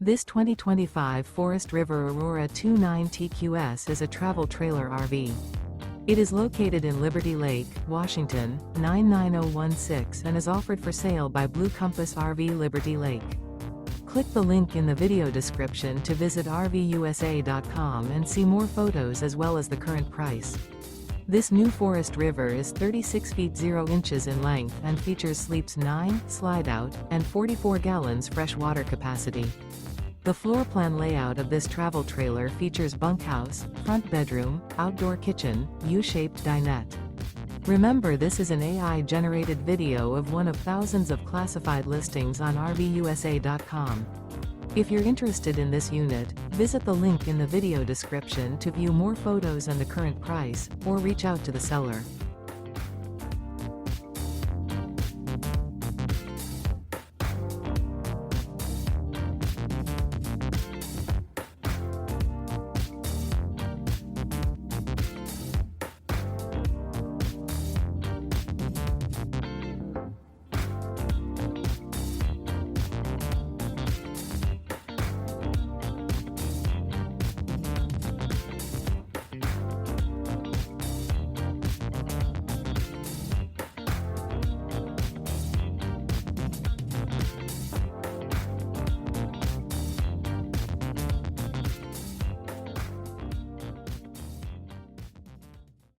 This 2025 Forest River Aurora 29 TQS is a travel trailer RV. It is located in Liberty Lake, Washington, 99016 and is offered for sale by Blue Compass RV Liberty Lake. Click the link in the video description to visit RVUSA.com and see more photos as well as the current price. This new Forest River is 36 feet 0 inches in length and features sleeps 9, slide-out, and 44 gallons fresh water capacity. The floor plan layout of this travel trailer features bunkhouse, front bedroom, outdoor kitchen, U-shaped dinette. Remember, this is an AI-generated video of one of thousands of classified listings on RVUSA.com. If you're interested in this unit, visit the link in the video description to view more photos and the current price, or reach out to the seller.